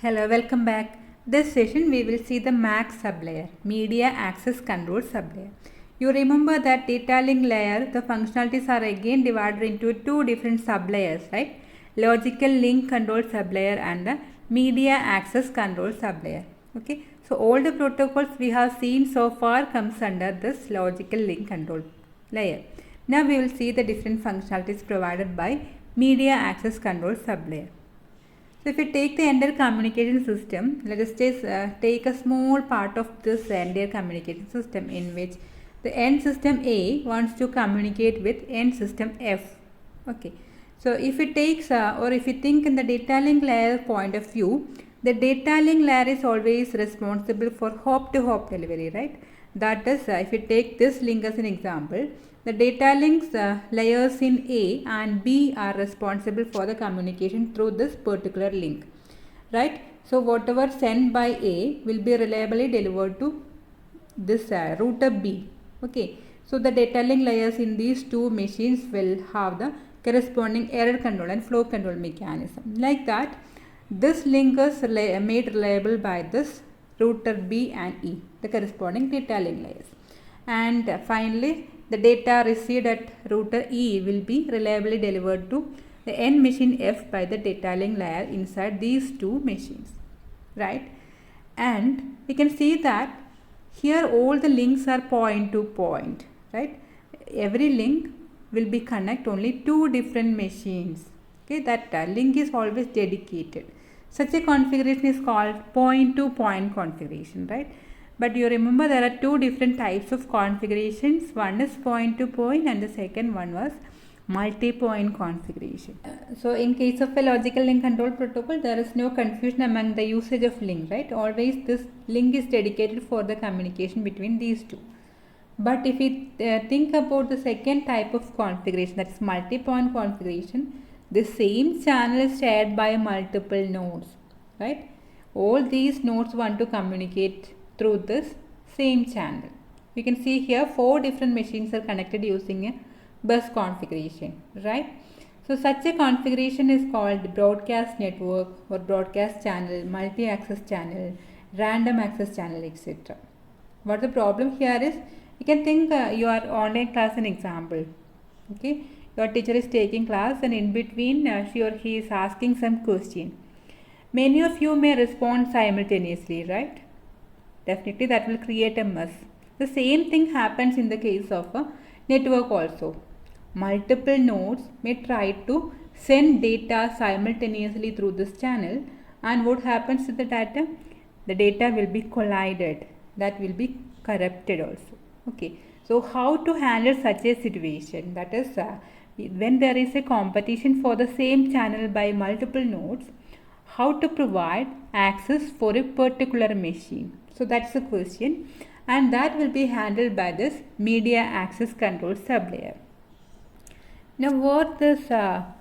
Hello, welcome back. This session we will see the MAC sublayer, Media Access Control sublayer. You remember that data link layer, the functionalities are again divided into two different sublayers, right? Logical link control sublayer and the media access control sublayer. Okay, so all the protocols we have seen so far comes under this logical link control layer. Now we will see the different functionalities provided by media access control sublayer. So if we take the entire communication system, let us just take a small part of this entire communication system in which the end system A wants to communicate with end system F. Okay. So if it takes or if you think in the data link layer point of view, the data link layer is always responsible for hop to hop delivery, right? That is, if you take this link as an example, the data links layers in A and B are responsible for the communication through this particular link, right? So whatever sent by A will be reliably delivered to this router B. Okay. So the data link layers in these two machines will have the corresponding error control and flow control mechanism. Like that, this link is made reliable by this router B and E, the corresponding data link layers. And finally, the data received at router E will be reliably delivered to the end machine F by the data link layer inside these two machines, right? And we can see that here all the links are point to point, right? Every link will be connect only two different machines. Okay, that link is always dedicated. Such a configuration is called point to point configuration, right? But you remember there are two different types of configurations. One is point to point and the second one was multi-point configuration. So in case of a logical link control protocol, there is no confusion among the usage of link, right? Always this link is dedicated for the communication between these two. But if we think about the second type of configuration, that is multi-point configuration, the same channel is shared by multiple nodes, right? All these nodes want to communicate through this same channel. We can see here 4 different machines are connected using a bus configuration, right? So such a configuration is called broadcast network or broadcast channel, multi-access channel, random access channel, etc. What the problem here is, you can think you are online class an example. Okay, your teacher is taking class and in between she or he is asking some question. Many of you may respond simultaneously, right? Definitely that will create a mess. The same thing happens in the case of a network also. Multiple nodes may try to send data simultaneously through this channel, and what happens to the data? The data will be collided, that will be corrupted also. Okay, so how to handle such a situation? That is, when there is a competition for the same channel by multiple nodes, how to provide access for a particular machine? So that's the question, and that will be handled by this media access control sublayer. Now what this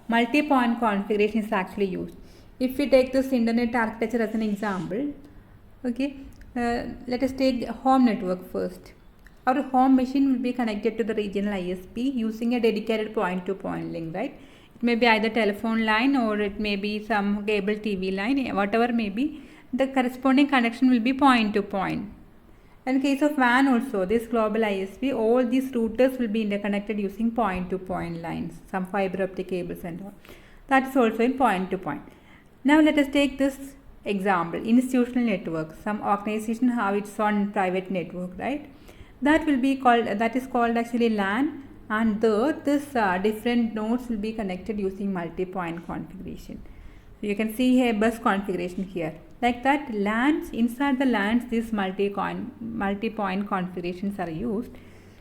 multi-point configuration is actually used? If we take this internet architecture as an example, okay, let us take home network first. Our home machine will be connected to the regional ISP using a dedicated point-to-point link, right? It may be either telephone line or it may be some cable TV line, whatever may be. The corresponding connection will be point-to-point. In case of WAN also, this global ISP, all these routers will be interconnected using point-to-point lines, some fiber optic cables and all. That is also in point-to-point. Now let us take this example, institutional network. Some organization have its own private network, right? That will be called, that is called actually LAN, and there this different nodes will be connected using multi-point configuration. So you can see here bus configuration here. Like that, LANs, inside the LANs these multi-point configurations are used.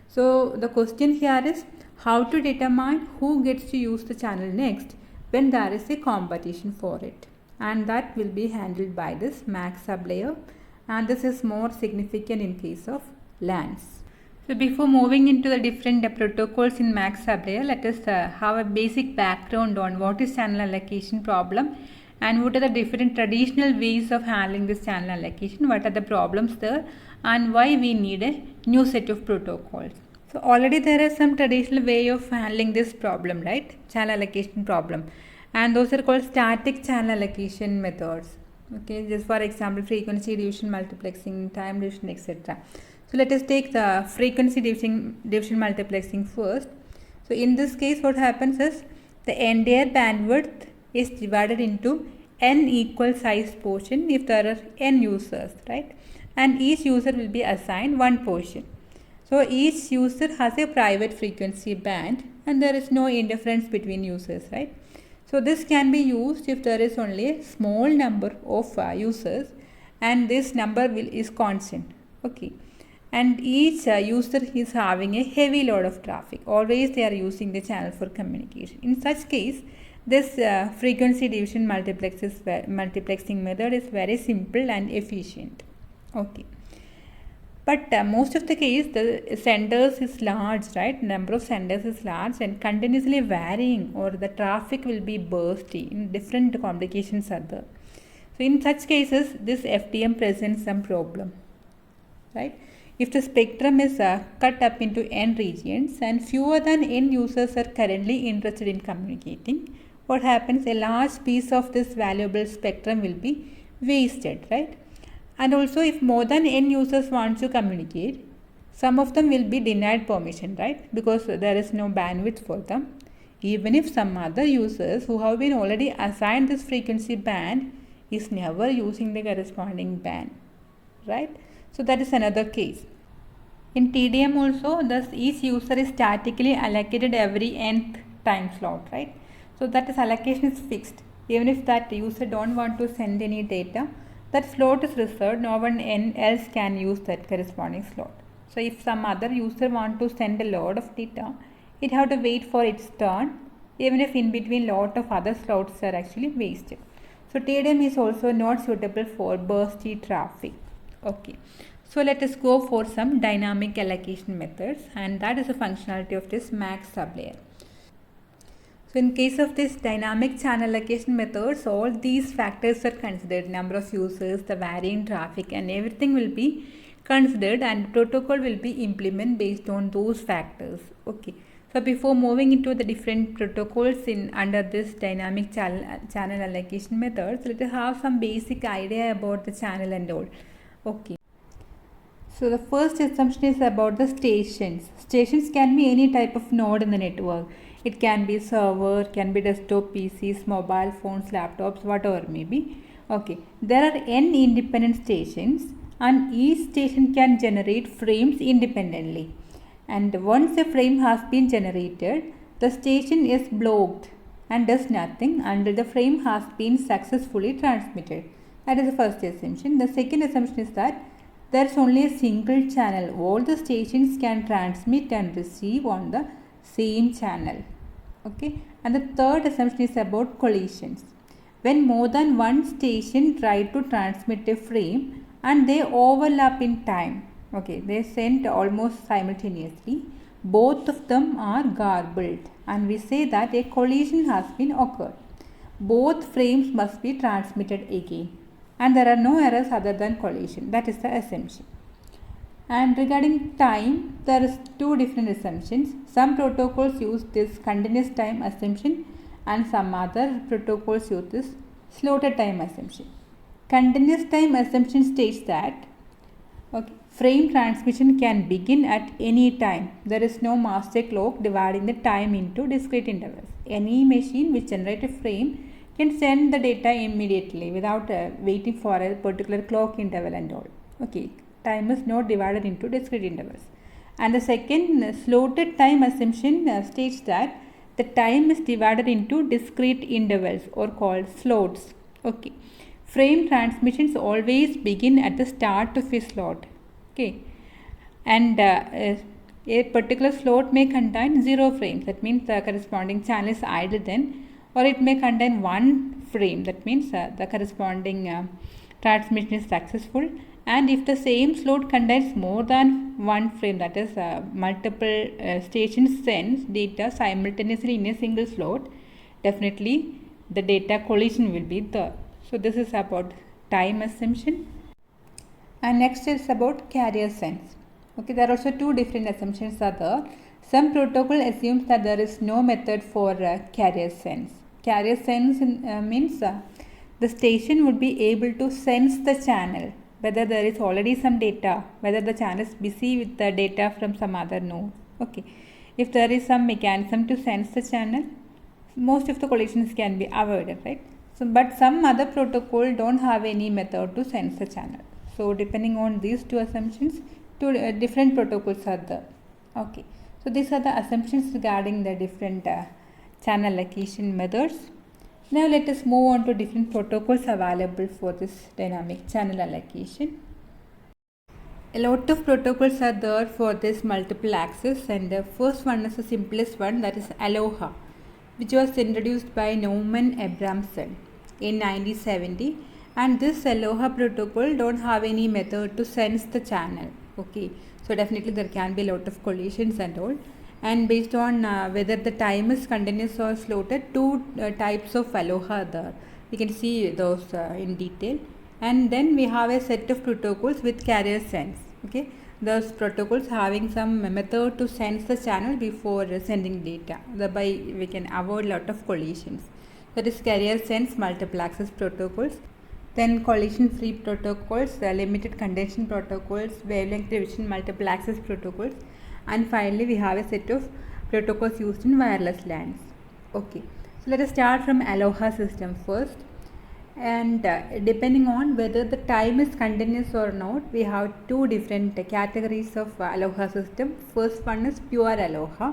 So the question here is how to determine who gets to use the channel next when there is a competition for it, and that will be handled by this MAC sublayer, and this is more significant in case of LANs. So before moving into the different protocols in MAC sublayer, let us have a basic background on what is channel allocation problem and what are the different traditional ways of handling this channel allocation, what are the problems there, and why we need a new set of protocols. So already there is some traditional way of handling this problem, right? Channel allocation problem, and those are called static channel allocation methods. Okay, just for example, frequency division, multiplexing, time division, etc. So let us take the frequency division multiplexing first. So in this case, what happens is the entire bandwidth is divided into n equal sized portion if there are n users, right? And each user will be assigned one portion. So each user has a private frequency band and there is no interference between users, right? So this can be used if there is only a small number of users and this number is constant. Okay. And each user is having a heavy load of traffic. Always they are using the channel for communication. In such case, this frequency division multiplexing method is very simple and efficient. Okay. But most of the case, the senders is large, right? Number of senders is large and continuously varying, or the traffic will be bursty in different complications are there. So in such cases, this FDM presents some problem, right? If the spectrum is cut up into n regions and fewer than n users are currently interested in communicating, what happens? A large piece of this valuable spectrum will be wasted, right? And also if more than n users want to communicate, some of them will be denied permission, right? Because there is no bandwidth for them. Even if some other users who have been already assigned this frequency band is never using the corresponding band, right? So that is another case. In TDM also, thus each user is statically allocated every nth time slot, right? So that is allocation is fixed. Even if that user don't want to send any data, that slot is reserved, no one else can use that corresponding slot. So if some other user want to send a lot of data, it have to wait for its turn, even if in between lot of other slots are actually wasted. So TDM is also not suitable for bursty traffic. Okay. So let us go for some dynamic allocation methods, and that is a functionality of this MAC sublayer. So in case of this dynamic channel allocation methods, all these factors are considered, number of users, the varying traffic and everything will be considered and protocol will be implemented based on those factors. Okay. So before moving into the different protocols under this dynamic channel allocation methods, let us have some basic idea about the channel and all. Okay. So the first assumption is about the stations. Stations can be any type of node in the network. It can be server, can be desktop PCs, mobile phones, laptops, whatever may be. Okay, there are n independent stations and each station can generate frames independently. And once a frame has been generated, the station is blocked and does nothing until the frame has been successfully transmitted. That is the first assumption. The second assumption is that there is only a single channel. All the stations can transmit and receive on the same channel. Okay. And the third assumption is about collisions. When more than one station try to transmit a frame and they overlap in time, okay, they send almost simultaneously, both of them are garbled and we say that a collision has been occurred. Both frames must be transmitted again and there are no errors other than collision. That is the assumption. And regarding time, there is two different assumptions. Some protocols use this continuous time assumption and some other protocols use this slotted time assumption. Continuous time assumption states that okay, frame transmission can begin at any time. There is no master clock dividing the time into discrete intervals. Any machine which generates a frame can send the data immediately without waiting for a particular clock interval and all. Okay. Time is not divided into discrete intervals. And the second slotted time assumption states that the time is divided into discrete intervals or called slots. Okay. Frame transmissions always begin at the start of a slot. Okay. And a particular slot may contain 0 frames. That means the corresponding channel is idle then, or it may contain 1 frame. That means the corresponding transmission is successful. And if the same slot contains more than 1 frame, that is multiple stations sends data simultaneously in a single slot, definitely the data collision will be there. So this is about time assumption. And next is about carrier sense. Okay, there are also two different assumptions are there. Some protocol assumes that there is no method for carrier sense. Carrier sense means the station would be able to sense the channel, whether there is already some data, whether the channel is busy with the data from some other node. Okay, if there is some mechanism to sense the channel, most of the collisions can be avoided, right? So, but some other protocol don't have any method to sense the channel. So, depending on these two assumptions, two different protocols are there. Okay, so these are the assumptions regarding the different channel allocation methods. Now let us move on to different protocols available for this dynamic channel allocation. A lot of protocols are there for this multiple access, and the first one is the simplest one, that is Aloha, which was introduced by Norman Abramson in 1970. And this Aloha protocol don't have any method to sense the channel. Okay, so definitely there can be a lot of collisions and all. And based on whether the time is continuous or slotted, two types of Aloha there. We can see those in detail. And then we have a set of protocols with carrier sense. Okay, those protocols having some method to sense the channel before sending data. Thereby we can avoid a lot of collisions. That is carrier sense multiple access protocols. Then collision free protocols, limited contention protocols, wavelength division multiple access protocols, and finally we have a set of protocols used in wireless LANs. Okay, so let us start from Aloha system first. And depending on whether the time is continuous or not, we have two different categories of Aloha system. First one is pure Aloha.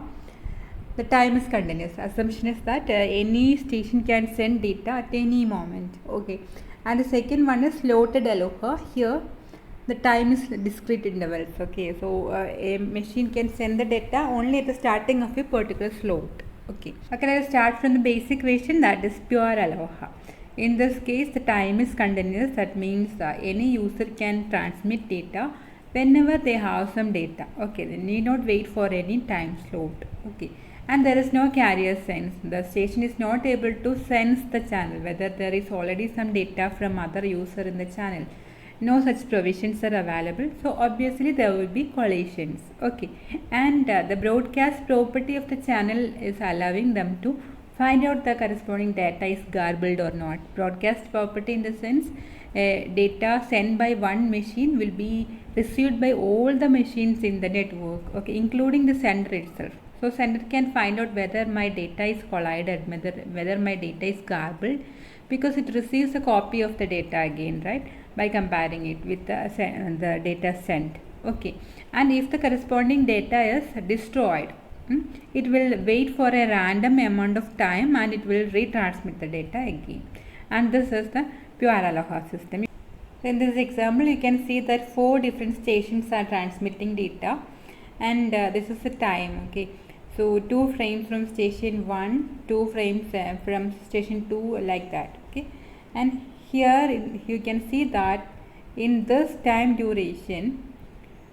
The time is continuous. Assumption is that any station can send data at any moment. Okay, and the second one is slotted Aloha. Here the time is discrete intervals. Okay, so a machine can send the data only at the starting of a particular slot. Okay, let us start from the basic version, that is pure Aloha. In this case, the time is continuous. That means any user can transmit data whenever they have some data. Okay, they need not wait for any time slot. Okay, and there is no carrier sense. The station is not able to sense the channel, whether there is already some data from other user in the channel. No such provisions are available, so obviously there will be collisions. Okay, and the broadcast property of the channel is allowing them to find out the corresponding data is garbled or not. Broadcast property in the sense data sent by one machine will be received by all the machines in the network, okay, including the sender itself. So sender can find out whether my data is collided, whether my data is garbled, because it receives a copy of the data again, right, by comparing it with the data sent. Okay, and if the corresponding data is destroyed, it will wait for a random amount of time and it will retransmit the data again. And this is the pure Aloha system. In this example, you can see that 4 different stations are transmitting data, and this is the time. Okay, so 2 frames from station 1, 2 frames from station 2, like that. Okay, and here you can see that in this time duration,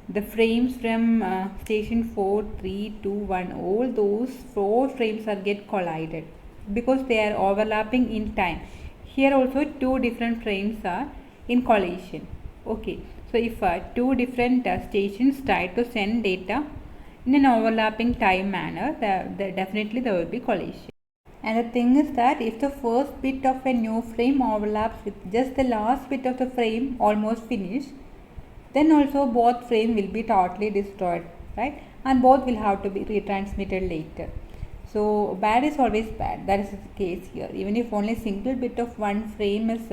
the frames from station 4, 3, 2, 1, all those 4 frames are get collided because they are overlapping in time. Here also 2 different frames are in collision. Okay, so if 2 different stations try to send data in an overlapping time manner, definitely there will be collision. And the thing is that if the first bit of a new frame overlaps with just the last bit of the frame almost finished, then also both frame will be totally destroyed, right, and both will have to be retransmitted later. So bad is always bad. That is the case here. Even if only single bit of one frame is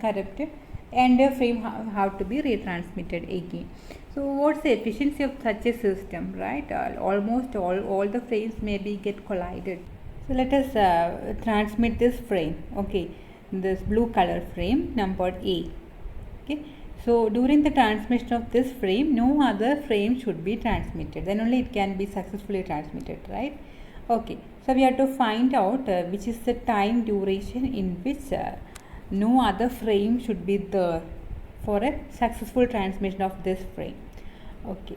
corrupted, and a frame have to be retransmitted again. So what's the efficiency of such a system, right? Almost all the frames maybe get collided. So let us transmit this frame. Okay, this blue color frame numbered A. Okay, so during the transmission of this frame, no other frame should be transmitted. Then only it can be successfully transmitted, right? Okay, so we have to find out which is the time duration in which no other frame should be there for a successful transmission of this frame. Okay,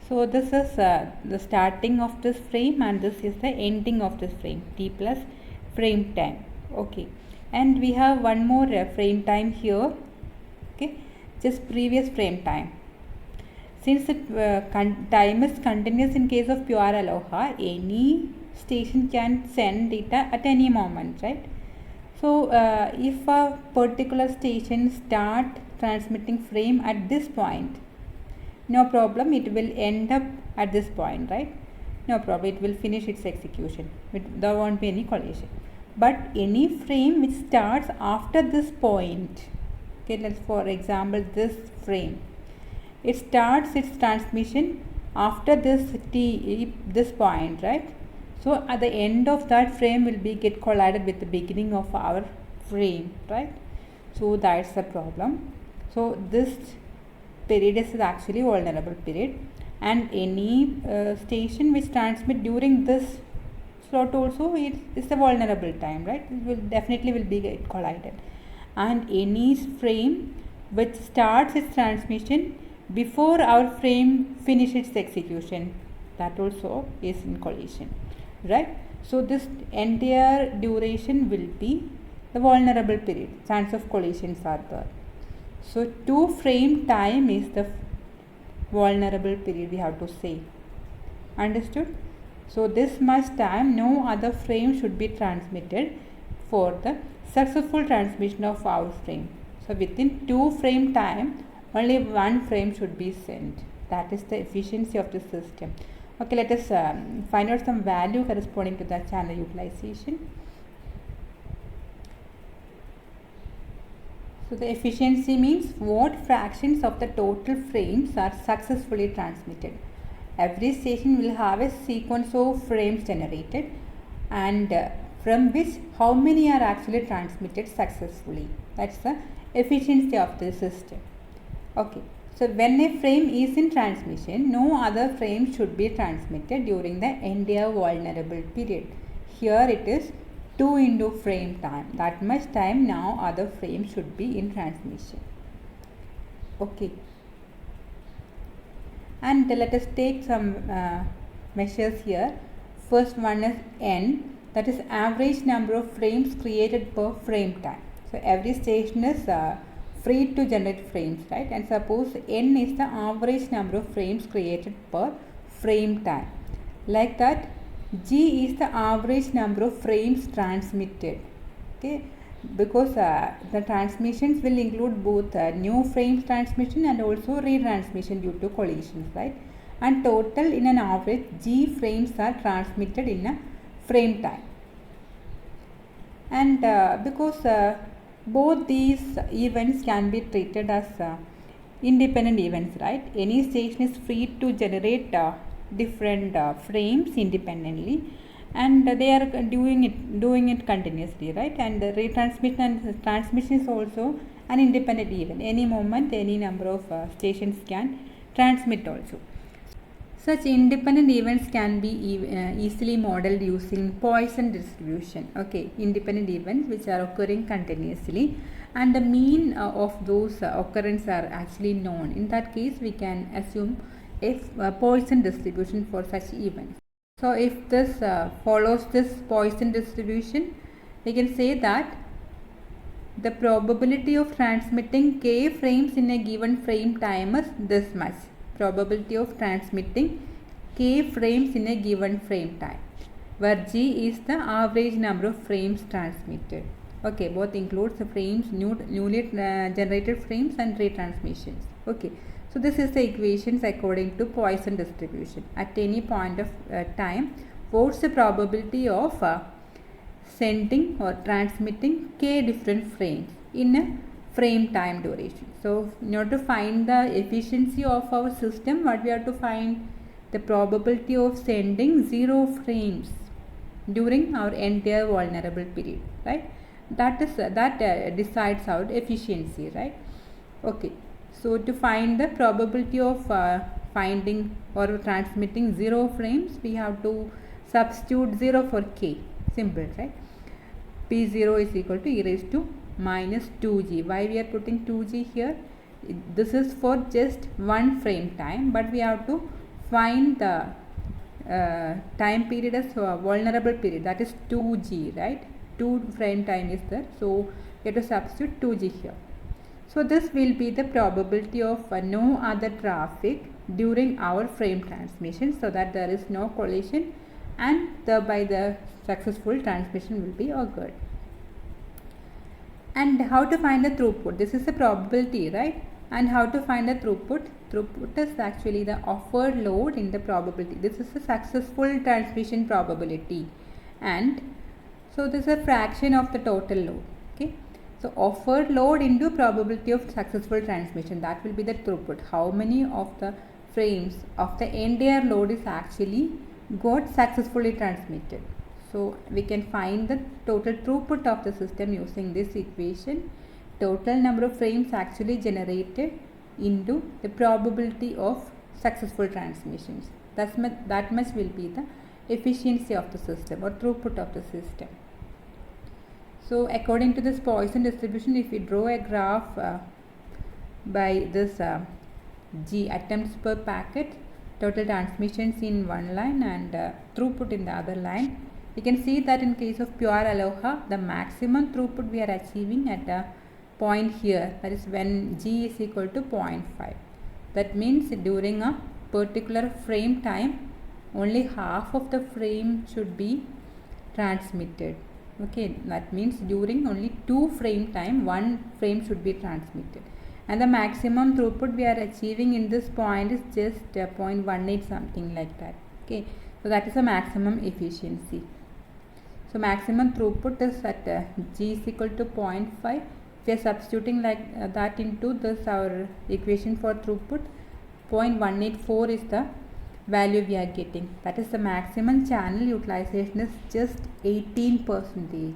so this is the starting of this frame, and this is the ending of this frame, t plus frame time. Okay, and we have one more frame time here. Okay, just previous frame time. Since the time is continuous in case of pure Aloha, any station can send data at any moment, right? So if a particular station start transmitting frame at this point, no problem, it will end up at this point, right? No problem, it will finish its execution. There won't be any collision. But any frame which starts after this point, okay, let's for example this frame, it starts its transmission after this point, right? So at the end of that frame will be get collided with the beginning of our frame, right? So that's the problem. So this period is actually vulnerable period, and any station which transmit during this slot also it is a vulnerable time, right? It will definitely will be get collided. And any frame which starts its transmission before our frame finishes its execution, that also is in collision, right? So this entire duration will be the vulnerable period, chance of collisions are there. So 2 frame time is the vulnerable period, we have to say. Understood? So this much time no other frame should be transmitted for the successful transmission of our frame. So within 2 frame time only 1 frame should be sent. That is the efficiency of the system. Okay, let us find out some value corresponding to the channel utilization. So the efficiency means what fractions of the total frames are successfully transmitted. Every station will have a sequence of frames generated, and from which how many are actually transmitted successfully. That's the efficiency of the system. Okay, so when a frame is in transmission, no other frame should be transmitted during the entire vulnerable period. Here it is 2 into frame time. That much time now other frame should be in transmission. Okay. And let us take some measures here. First one is N, that is average number of frames created per frame time. So every station is free to generate frames, right? And suppose N is the average number of frames created per frame time. Like that, G is the average number of frames transmitted. Okay, because the transmissions will include both new frames transmission and also retransmission due to collisions, right? And total in an average G frames are transmitted in a frame time. And because both these events can be treated as independent events, right? Any station is free to generate different frames independently, and they are doing it continuously, right? And the retransmission and transmission is also an independent event. Any moment any number of stations can transmit also. Such independent events can be easily modeled using Poisson distribution. Okay, independent events which are occurring continuously, and the mean of those occurrences are actually known. In that case, we can assume a Poisson distribution for such events. So if this follows this Poisson distribution, we can say that the probability of transmitting k frames in a given frame time is this much. Probability of transmitting k frames in a given frame time, where G is the average number of frames transmitted. Okay, both includes the frames, newly generated frames and retransmissions. Okay, so this is the equations according to Poisson distribution. At any point of time, what's the probability of sending or transmitting k different frames in a frame time duration. So in order to find the efficiency of our system, what we have to find? The probability of sending 0 frames during our entire vulnerable period, right? That decides our efficiency, right? Okay, so to find the probability of finding or transmitting 0 frames, we have to substitute 0 for k. Simple, right? P0 is equal to e raised to minus 2g. Why we are putting 2g here? This is for just one frame time, but we have to find the time period as vulnerable period, that is 2g, right? 2 frame time is there, so we have to substitute 2g here. So this will be the probability of no other traffic during our frame transmission, so that there is no collision and thereby the successful transmission will be occurred. And how to find the throughput? This is the probability, right? And how to find the throughput? Throughput is actually the offered load in the probability. This is the successful transmission probability, and so this is a fraction of the total load. Okay, so offered load into probability of successful transmission, that will be the throughput. How many of the frames of the entire load is actually got successfully transmitted. So we can find the total throughput of the system using this equation. Total number of frames actually generated into the probability of successful transmissions. That much will be the efficiency of the system or throughput of the system. So according to this Poisson distribution, if we draw a graph by this G attempts per packet, total transmissions in one line and throughput in the other line, we can see that in case of pure Aloha, the maximum throughput we are achieving at a point here, that is when G is equal to 0.5. That means during a particular frame time, only half of the frame should be transmitted. Okay, that means during only 2 frame time, 1 frame should be transmitted. And the maximum throughput we are achieving in this point is just 0.18, something like that. Okay, so that is the maximum efficiency. So maximum throughput is at G is equal to 0.5. If we are substituting like that into this our equation for throughput, 0.184 is the value we are getting. That is the maximum channel utilization is just 18%.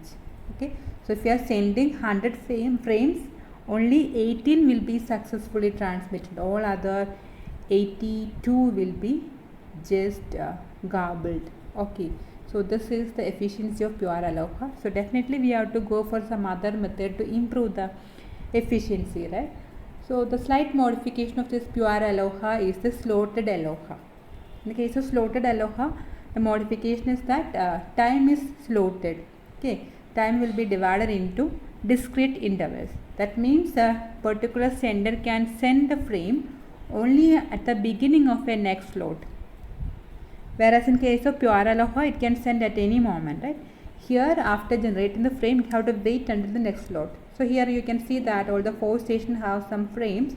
Okay, so if you are sending 100 frames, only 18 will be successfully transmitted. All other 82 will be just garbled. Okay, so this is the efficiency of pure Aloha. So definitely we have to go for some other method to improve the efficiency, right? So the slight modification of this pure Aloha is the slotted Aloha. In the case of slotted Aloha, the modification is that time is slotted. Okay, time will be divided into discrete intervals. That means a particular sender can send the frame only at the beginning of a next slot. Whereas in case of pure Aloha, it can send at any moment, right? Here, after generating the frame, you have to wait until the next slot. So here you can see that all the 4 stations have some frames.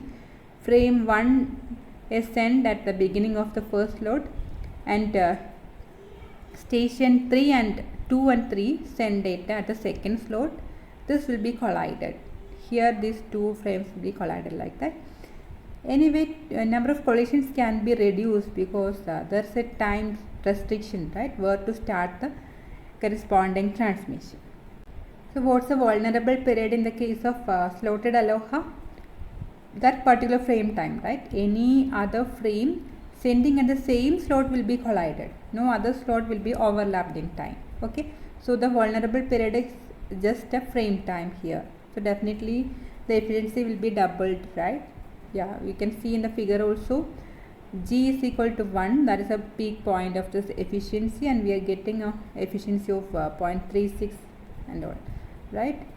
Frame 1 is sent at the beginning of the first slot, and station 3 and 2 and 3 send data at the second slot. This will be collided. Here these 2 frames will be collided like that. Anyway, number of collisions can be reduced because there's a time restriction, right, where to start the corresponding transmission. So what's the vulnerable period in the case of slotted Aloha? That particular frame time, right? Any other frame sending at the same slot will be collided. No other slot will be overlapped in time. Okay, so the vulnerable period is just a frame time here. So definitely the efficiency will be doubled, right? Yeah, we can see in the figure also G is equal to 1, that is a peak point of this efficiency, and we are getting a efficiency of 0.36 and all, right?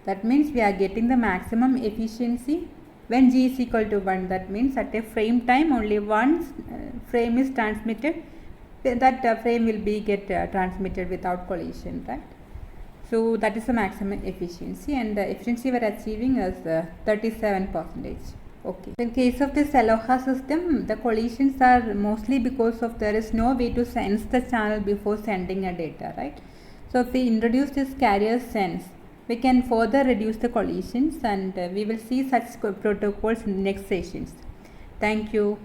That means we are getting the maximum efficiency when G is equal to 1. That means at a frame time only one frame is transmitted, that frame will be transmitted without collision, right? So that is the maximum efficiency, and the efficiency we are achieving is 37%. Okay. In case of this Aloha system, the collisions are mostly because of there is no way to sense the channel before sending a data, right? So if we introduce this carrier sense, we can further reduce the collisions, and we will see such protocols in the next sessions. Thank you.